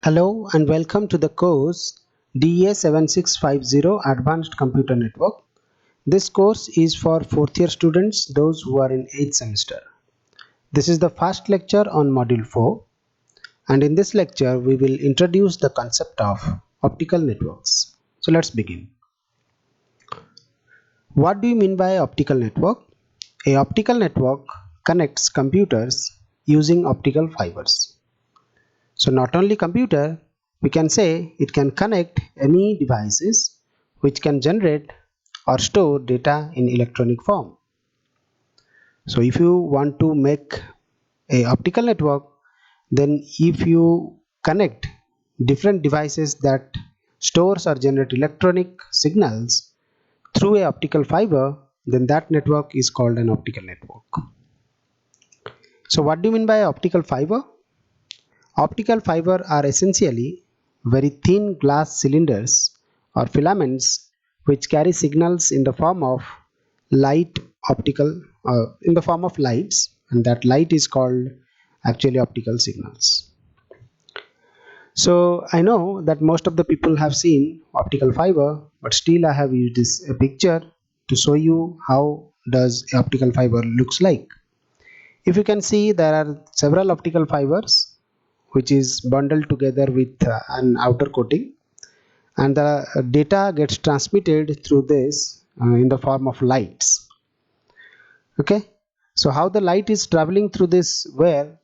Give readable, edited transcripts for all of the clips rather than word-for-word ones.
Hello and welcome to the course DA 7650 Advanced Computer Network. This course is for 4th year students, those who are in 8th semester. This is the first lecture on Module 4, and in this lecture we will introduce the concept of optical networks. So let's begin. What do you mean by optical network? A optical network connects computers using optical fibers. So not only computer, we can say it can connect any devices which can generate or store data in electronic form. So if you want to make a optical network, then if you connect different devices that stores or generate electronic signals through a optical fiber, then that network is called an optical network. So what do you mean by optical fiber? Optical fiber are essentially very thin glass cylinders or filaments which carry signals in the form of light optical in the form of lights, and that light is called actually optical signals. So I know that most of the people have seen optical fiber, but still I have used this a picture to show you how does optical fiber looks like. If you can see, there are several optical fibers which is bundled together with an outer coating, and the data gets transmitted through this in the form of lights. Okay, so how the light is traveling through this wire,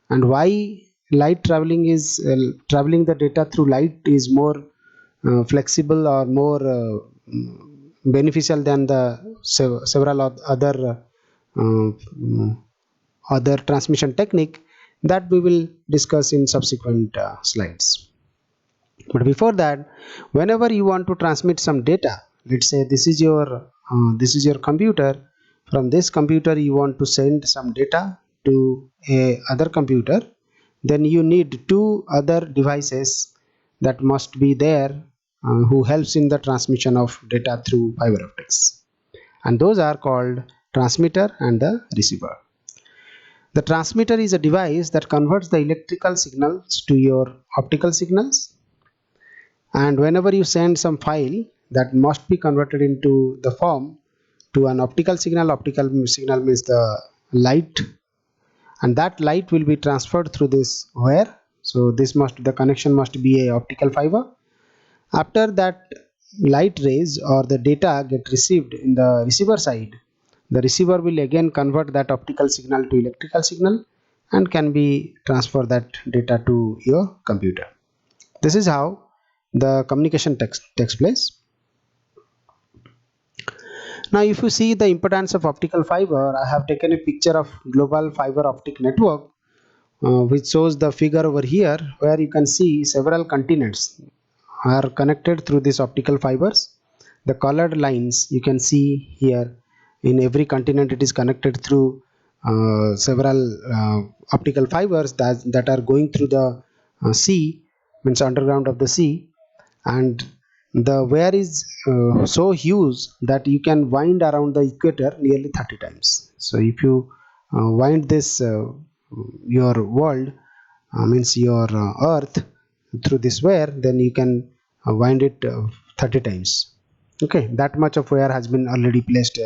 and why light traveling is traveling the data through light is more flexible or more beneficial than the several other transmission technique, that we will discuss in subsequent slides. But before that, whenever you want to transmit some data, let's say this is your computer. From this computer you want to send some data to a other computer, then you need two other devices that must be there who helps in the transmission of data through fiber optics, and those are called transmitter and the receiver. The transmitter is a device that converts the electrical signals to your optical signals, and whenever you send some file, that must be converted into the form to an optical signal. Optical signal means the light, and that light will be transferred through this wire. So the connection must be a optical fiber. After that light rays or the data get received in the receiver side, the receiver will again convert that optical signal to electrical signal and can be transfer that data to your computer. This is how the communication takes place. Now if you see the importance of optical fiber, I have taken a picture of global fiber optic network which shows the figure over here, where you can see several continents are connected through these optical fibers. The colored lines you can see here, in every continent it is connected through several optical fibers that are going through the sea, means underground of the sea, and the wire is so huge that you can wind around the equator nearly 30 times. So if you wind this your world means your earth through this wire, then you can wind it 30 times. Okay, that much of wire has been already placed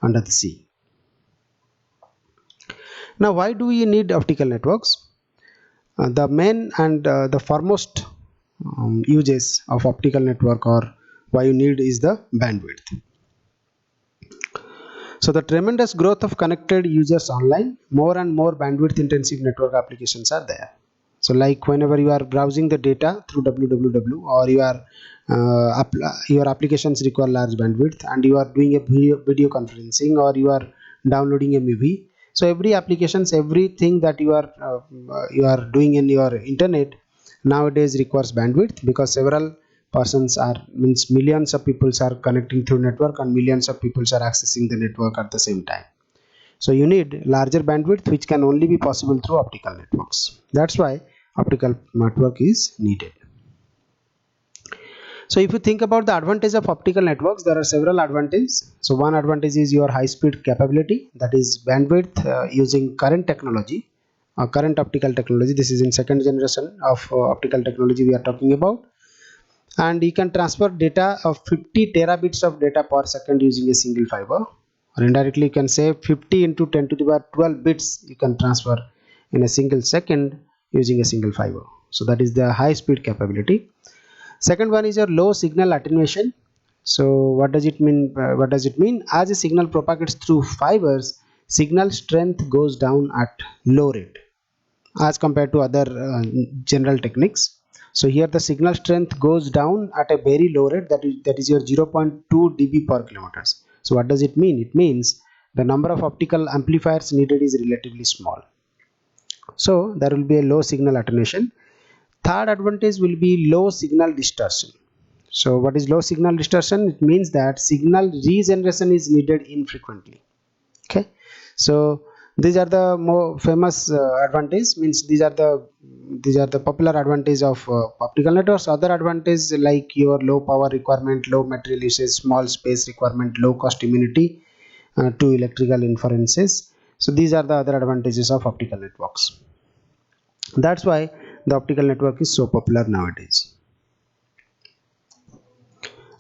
under the sea. Now why do we need optical networks? The main and the foremost uses of optical network, or why you need, is the bandwidth. So the tremendous growth of connected users online, more and more bandwidth intensive network applications are there. So like whenever you are browsing the data through www, or your applications require large bandwidth, and you are doing a video conferencing, or you are downloading a movie. So every applications, everything that you are doing in your internet nowadays requires bandwidth, because several persons are, means millions of people are connecting through network, and millions of people are accessing the network at the same time. So you need larger bandwidth, which can only be possible through optical networks. That's why optical network is needed. So if you think about the advantage of optical networks, there are several advantages. So one advantage is your high speed capability, that is bandwidth using current technology current optical technology. This is in second generation of optical technology we are talking about, and you can transfer data of 50 terabits of data per second using a single fiber, or indirectly you can say 50 into 10 to the power 12 bits you can transfer in a single second using a single fiber. So that is the high speed capability. Second one is your low signal attenuation. So what does it mean? As a signal propagates through fibers, signal strength goes down at low rate as compared to other general techniques. So here the signal strength goes down at a very low rate, that is your 0.2 dB per kilometers. So what does it mean? It means the number of optical amplifiers needed is relatively small. So there will be a low signal attenuation. Third advantage will be low signal distortion. So what is low signal distortion? It means that signal regeneration is needed infrequently. Okay, so these are the more famous advantage, means these are the popular advantage of optical networks. Other advantage like your low power requirement, low material usage, small space requirement, low cost immunity to electrical inferences. So these are the other advantages of optical networks. That's why the optical network is so popular nowadays.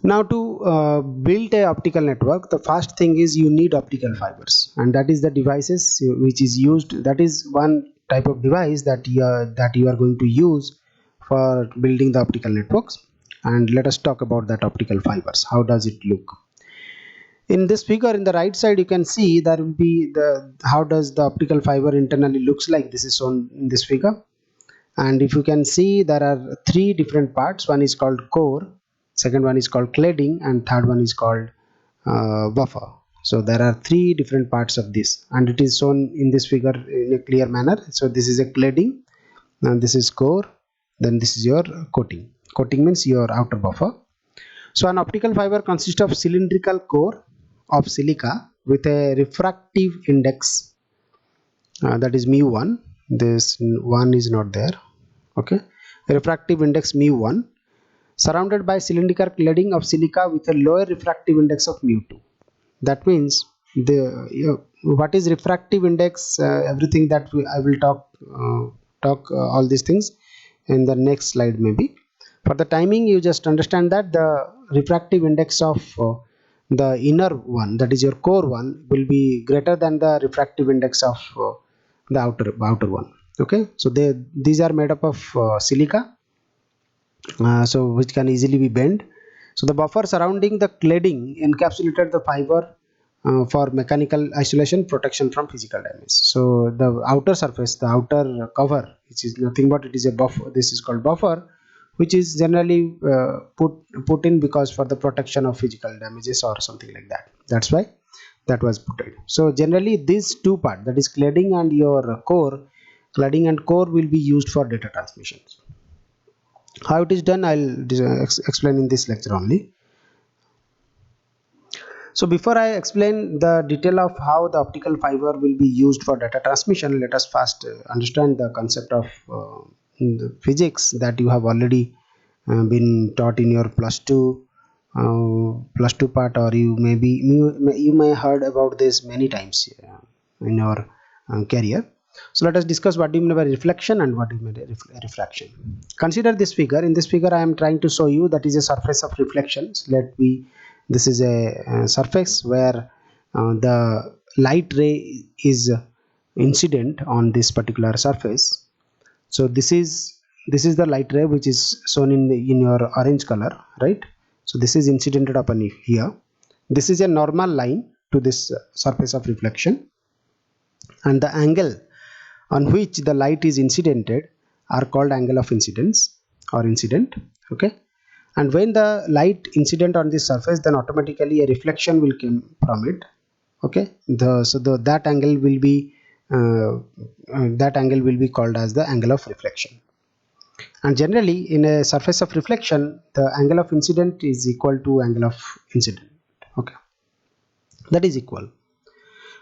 Now to build a optical network, the first thing is you need optical fibers, and that is the devices which is used. That is one type of device that you are going to use for building the optical networks. And let us talk about that optical fibers. How does it look? In this figure, in the right side, you can see there will be the how does the optical fiber internally looks like. This is shown in this figure. And if you can see, there are three different parts. One is called core, second one is called cladding, and third one is called buffer. So there are three different parts of this, and it is shown in this figure in a clear manner. So this is a cladding, and this is core, then this is your coating means your outer buffer. So an optical fiber consists of cylindrical core of silica with a refractive index, that is mu1. This one is not there. Okay, refractive index mu1, surrounded by cylindrical cladding of silica with a lower refractive index of mu2. That means what is refractive index, everything that I will talk all these things in the next slide maybe. For the timing, you just understand that the refractive index of the inner one, that is your core one, will be greater than the refractive index of the outer one. Okay, so these are made up of silica, so which can easily be bent. So the buffer surrounding the cladding encapsulated the fiber for mechanical isolation, protection from physical damage. So the outer surface, the outer cover, which is nothing but it is a buffer, this is called buffer, which is generally put in because for the protection of physical damages or something like that. That's why that was put in. So generally these two parts, that is cladding and your core, cladding and core will be used for data transmission. How it is done, I'll explain in this lecture only. So before I explain the detail of how the optical fiber will be used for data transmission, let us first understand the concept of the physics that you have already been taught in your plus two part, or you may heard about this many times in your career. So let us discuss what do you mean by reflection and what do you mean by refraction. Consider this figure. In this figure I am trying to show you that is a surface of reflections. This is a surface where the light ray is incident on this particular surface. So this is the light ray which is shown in your orange color, right? So this is incidented upon here. This is a normal line to this surface of reflection, and the angle on which the light is incidented are called angle of incidence or incident. Okay, and when the light incident on this surface, then automatically a reflection will come from it. Okay, that angle will be called as the angle of reflection. And generally in a surface of reflection, the angle of incident is equal to angle of incident. Okay, that is equal.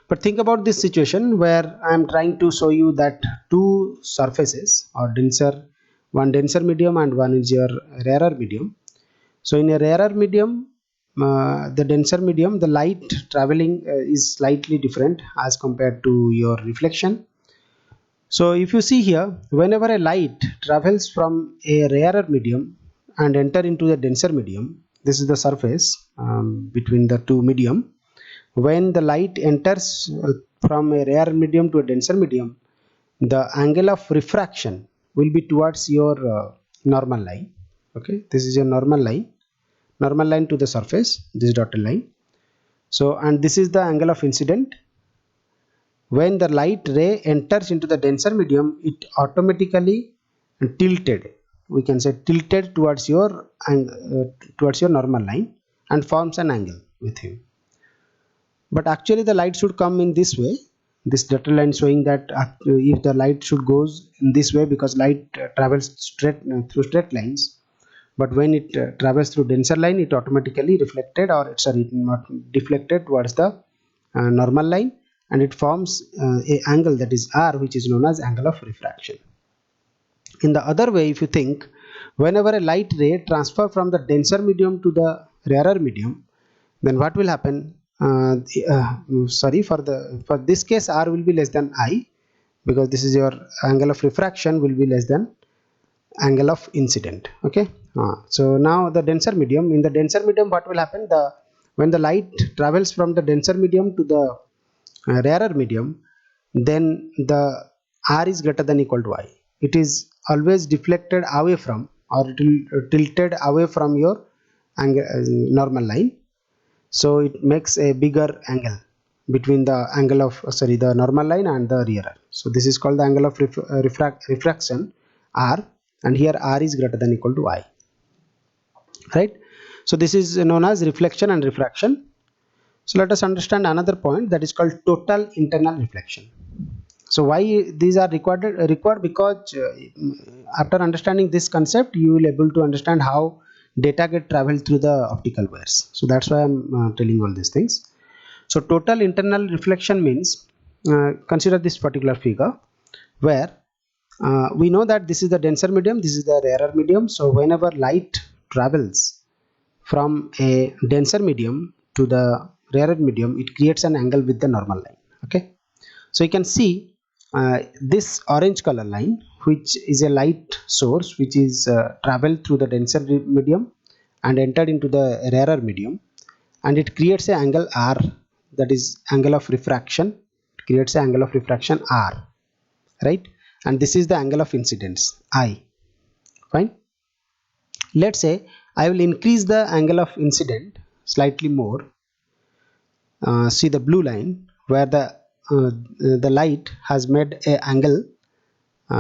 But think about this situation where I am trying to show you that two surfaces are denser, one denser medium and one is your rarer medium. So in a rarer medium, the denser medium, the light traveling is slightly different as compared to your reflection. So if you see here, whenever a light travels from a rarer medium and enter into the denser medium, this is the surface between the two medium. When the light enters from a rare medium to a denser medium, the angle of refraction will be towards your normal line. Okay, this is your normal line to the surface, this dotted line. So, and this is the angle of incident. When the light ray enters into the denser medium, it automatically tilted, we can say tilted towards your normal line and forms an angle with him. But actually the light should come in this way, this dotted line showing that if the light should goes in this way, because light travels straight through straight lines, but when it travels through denser line, it automatically reflected, or sorry, not deflected towards the normal line, and it forms a angle, that is r, which is known as angle of refraction. In the other way, if you think, whenever a light ray transfer from the denser medium to the rarer medium, then what will happen? Sorry, for this case, r will be less than I, because this is your angle of refraction will be less than angle of incident. Okay, so now the denser medium, in the denser medium, what will happen? When the light travels from the denser medium to the rarer medium, then the r is greater than equal to I. It is always deflected away from, or it will tilted away from your angle, normal line. So it makes a bigger angle between the angle of the normal line and the rear. So this is called the angle of refraction, r, and here r is greater than equal to I, right? So this is known as reflection and refraction. So let us understand another point, that is called total internal reflection. So why these are required? Because after understanding this concept, you will able to understand how data get traveled through the optical wires. So that's why I'm telling all these things. So total internal reflection means, consider this particular figure where we know that this is the denser medium, this is the rarer medium. So whenever light travels from a denser medium to the rarer medium, it creates an angle with the normal line. Okay, so you can see this orange color line, which is a light source which is traveled through the denser medium and entered into the rarer medium, and it creates an angle r, that is angle of refraction. It creates an angle of refraction r, right? And this is the angle of incidence I. Fine. Let's say I will increase the angle of incident slightly more. See the blue line where the light has made a angle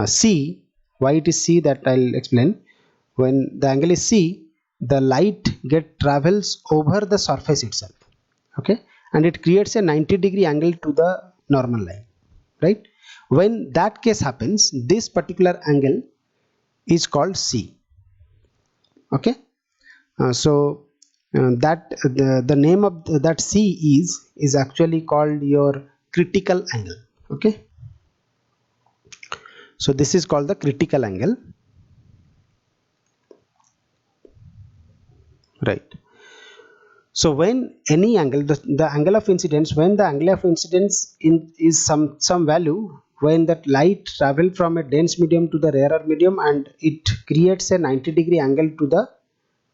C. Why it is C, that I'll explain. When the angle is C, the light travels over the surface itself. Okay, and it creates a 90-degree angle to the normal line, right? When that case happens, this particular angle is called C. Okay, that the name of that C is actually called your critical angle. Okay, so this is called the critical angle, right? So when any angle, the angle of incidence, when the angle of incidence is some value, when that light travel from a dense medium to the rarer medium and it creates a 90-degree angle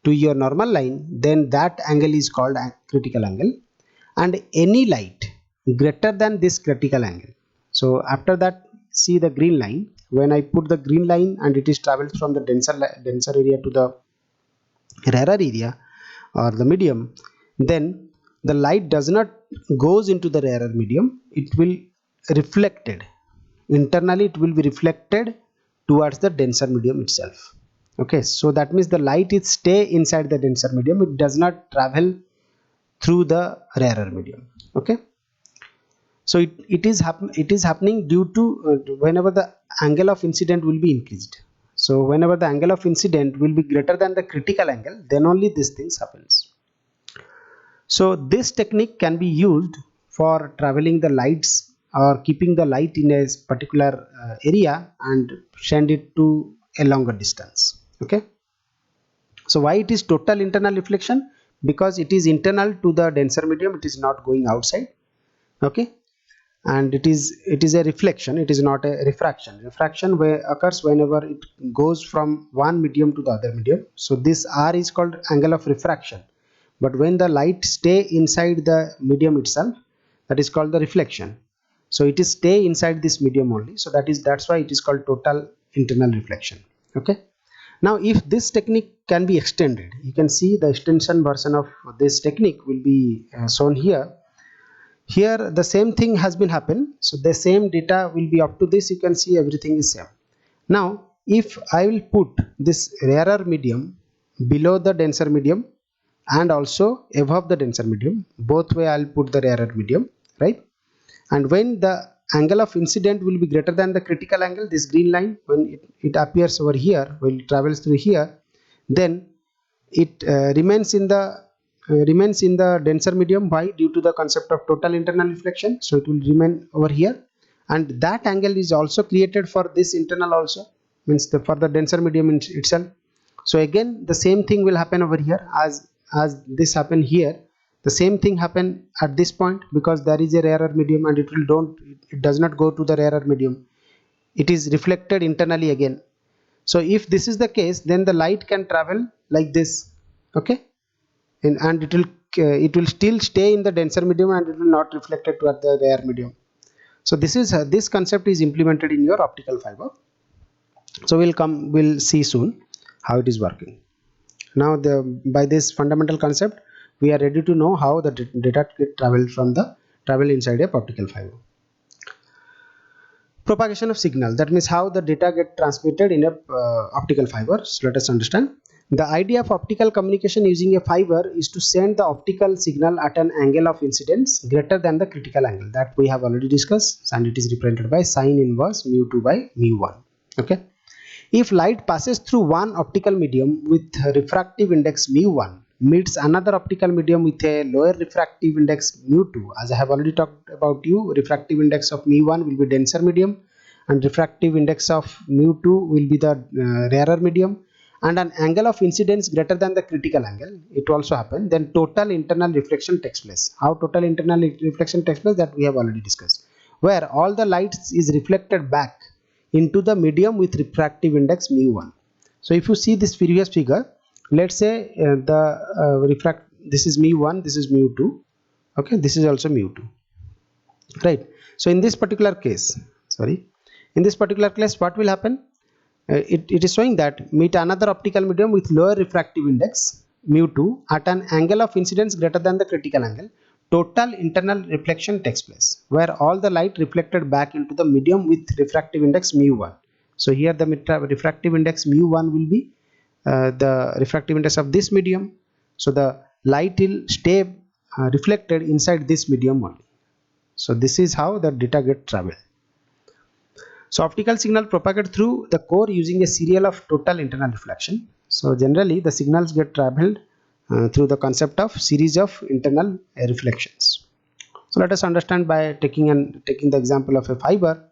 to your normal line, then that angle is called a critical angle. And any light greater than this critical angle, so after that, see the green line, when I put the green line and it is traveled from the denser area to the rarer area or the medium, then the light does not goes into the rarer medium, it will reflected internally, it will be reflected towards the denser medium itself. Okay, so that means the light is stay inside the denser medium, it does not travel through the rarer medium. Okay, so it is happening due to whenever the angle of incident will be increased. So whenever the angle of incident will be greater than the critical angle, then only these things happens. So this technique can be used for traveling the lights or keeping the light in a particular area and send it to a longer distance. Okay, so why it is total internal reflection? Because it is internal to the denser medium, it is not going outside. Okay, and it is a reflection, it is not a refraction. Refraction occurs whenever it goes from one medium to the other medium. So this r is called angle of refraction, but when the light stay inside the medium itself, that is called the reflection. So it is stay inside this medium only, so that's why it is called total internal reflection. Okay, now if this technique can be extended, you can see the extension version of this technique will be shown here. Here the same thing has been happened, so the same data will be up to this. You can see everything is same. Now if I will put this rarer medium below the denser medium and also above the denser medium, both way I'll put the rarer medium, right? And when the angle of incident will be greater than the critical angle, this green line, when it appears over here, when it travels through here, then it remains in the denser medium. Why? Due to the concept of total internal reflection, so it will remain over here, and that angle is also created for this internal also, means for the denser medium itself. So again the same thing will happen over here as this happened here. The same thing happen at this point, because there is a rarer medium and it does not go to the rarer medium, it is reflected internally again. So if this is the case, then the light can travel like this. Okay, and it will still stay in the denser medium and it will not reflect it to the rarer medium. So this concept is implemented in your optical fiber. So we'll see soon how it is working. Now by this fundamental concept, we are ready to know how the data get travel inside a optical fiber. Propagation of signal, that means how the data get transmitted in a optical fiber. So let us understand. The idea of optical communication using a fiber is to send the optical signal at an angle of incidence greater than the critical angle, that we have already discussed, and it is represented by sine inverse mu2 by mu1. Okay, if light passes through one optical medium with refractive index mu1 meets another optical medium with a lower refractive index mu2, as I have already talked about you, refractive index of mu1 will be denser medium and refractive index of mu2 will be the rarer medium, and an angle of incidence greater than the critical angle, it also happens, then total internal reflection takes place. How total internal reflection takes place, that we have already discussed, where all the light is reflected back into the medium with refractive index mu1. So if you see this previous figure, let's say this is mu1, this is mu2, okay, this is also mu2, right? So in this particular case, what will happen? It is showing that meet another optical medium with lower refractive index mu2 at an angle of incidence greater than the critical angle, total internal reflection takes place, where all the light reflected back into the medium with refractive index mu1. So here the refractive index mu1 will be the refractive index of this medium, so the light will stay reflected inside this medium only. So this is how the data get traveled. So optical signal propagate through the core using a serial of total internal reflection. So generally the signals get traveled through the concept of series of internal reflections. So let us understand by taking the example of a fiber.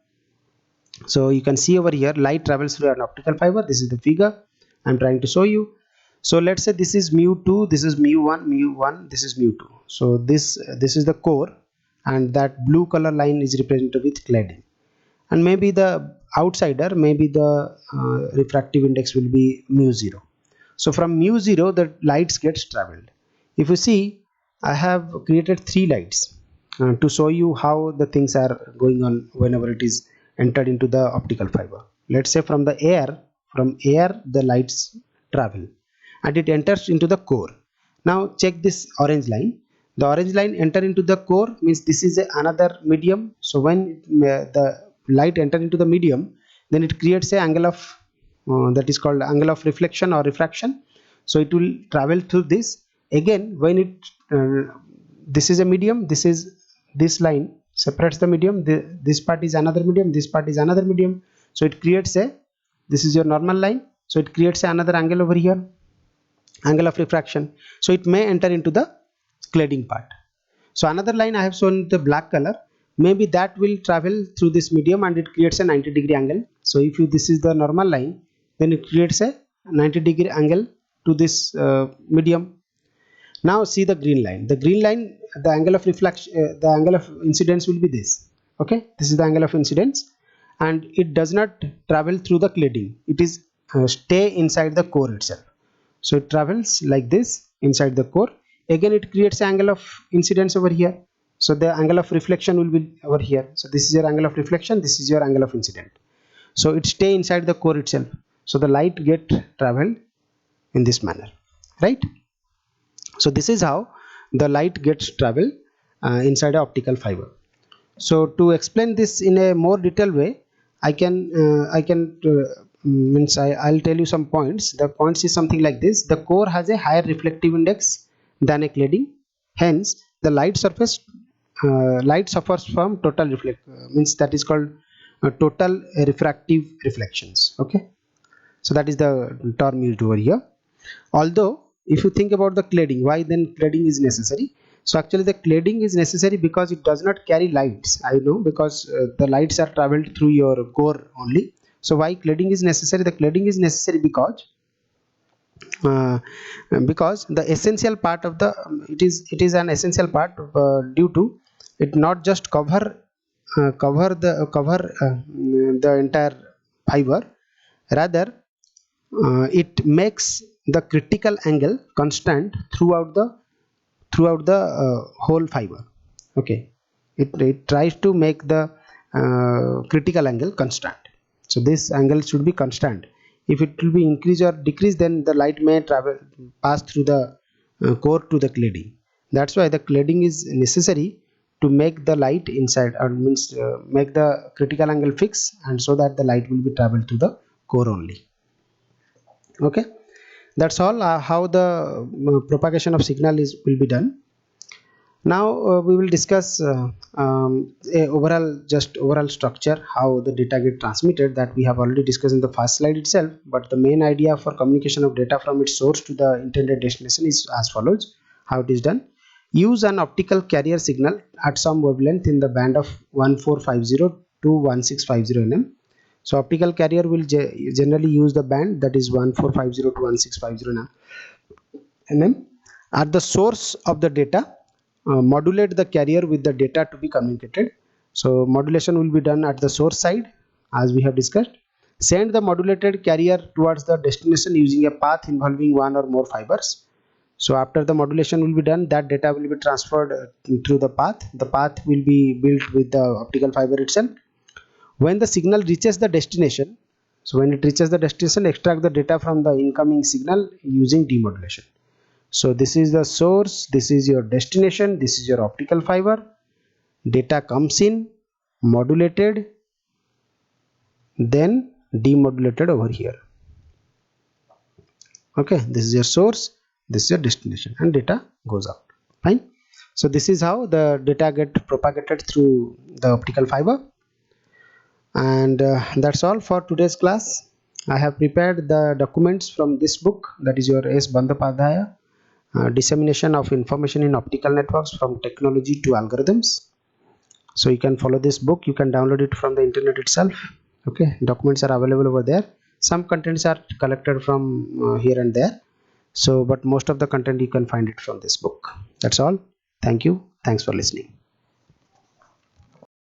So you can see over here light travels through an optical fiber. This is the figure I'm trying to show you. So let's say this is mu2, this is mu1, this is mu2. So this is the core, and that blue color line is represented with cladding, and maybe the outsider, maybe the refractive index will be mu0. So from mu0 the lights gets traveled. If you see, I have created 3 lights to show you how the things are going on whenever it is entered into the optical fiber. Let's say from air the lights travel and it enters into the core. Now check this orange line. The orange line enter into the core means this is another medium. So when the light enter into the medium, then it creates a angle of that is called angle of reflection or refraction. So it will travel through this. Again, when it this is a medium, this line separates the medium, this part is another medium, this part is another medium. So it creates this is your normal line, so it creates another angle over here, angle of refraction. So it may enter into the cladding part. So another line I have shown the black color, maybe that will travel through this medium and it creates a 90-degree angle. So if this is the normal line, then it creates a 90-degree angle to this medium. Now see the green line. The green line, the angle of reflection, the angle of incidence will be this. Okay, this is the angle of incidence, and it does not travel through the cladding. It is stay inside the core itself. So it travels like this inside the core. Again, it creates angle of incidence over here. So the angle of reflection will be over here. So this is your angle of reflection, this is your angle of incident. So it stay inside the core itself. So the light get traveled in this manner, right? So this is how the light gets travel inside a optical fiber. So to explain this in a more detailed way, I'll tell you some points. The points is something like this: the core has a higher reflective index than a cladding, hence the light suffers from total reflect means that is called total refractive reflections. Okay, so that is the term used over here. Although if you think about the cladding, why then cladding is necessary? So actually the cladding is necessary because it does not carry lights. I know, because the lights are traveled through your core only. So why cladding is necessary? The cladding is necessary uh, because the essential part of the it is an essential part due to it not just cover the entire fiber, rather it makes the critical angle constant throughout the whole fiber. Okay, it tries to make the critical angle constant. So this angle should be constant. If it will be increase or decrease, then the light may travel pass through the core to the cladding. That's why the cladding is necessary to make the light inside, or means make the critical angle fix, and so that the light will be travel to the core only. Okay, that's all how the propagation of signal is will be done. Now we will discuss a overall structure, how the data get transmitted, that we have already discussed in the first slide itself. But the main idea for communication of data from its source to the intended destination is as follows. How it is done: use an optical carrier signal at some wavelength in the band of 1450 to 1650 nm. So optical carrier will generally use the band that is 1450 to 1650 nm. At the source of the data, modulate the carrier with the data to be communicated. So modulation will be done at the source side, as we have discussed. Send the modulated carrier towards the destination using a path involving one or more fibers. So after the modulation will be done, that data will be transferred through the path. The path will be built with the optical fiber itself. When the signal reaches the destination, so when it reaches the destination, extract the data from the incoming signal using demodulation. So this is the source, this is your destination, this is your optical fiber. Data comes in, modulated, then demodulated over here. Okay, this is your source, this is your destination, and data goes out. Fine. So this is how the data get propagated through the optical fiber. And that's all for today's class. I have prepared the documents from this book, that is your S. Bandyopadhyay, Dissemination of Information in Optical Networks from Technology to Algorithms. So you can follow this book, you can download it from the internet itself. Okay, documents are available over there. Some contents are collected from here and there, so but most of the content you can find it from this book. That's all. Thank you. Thanks for listening.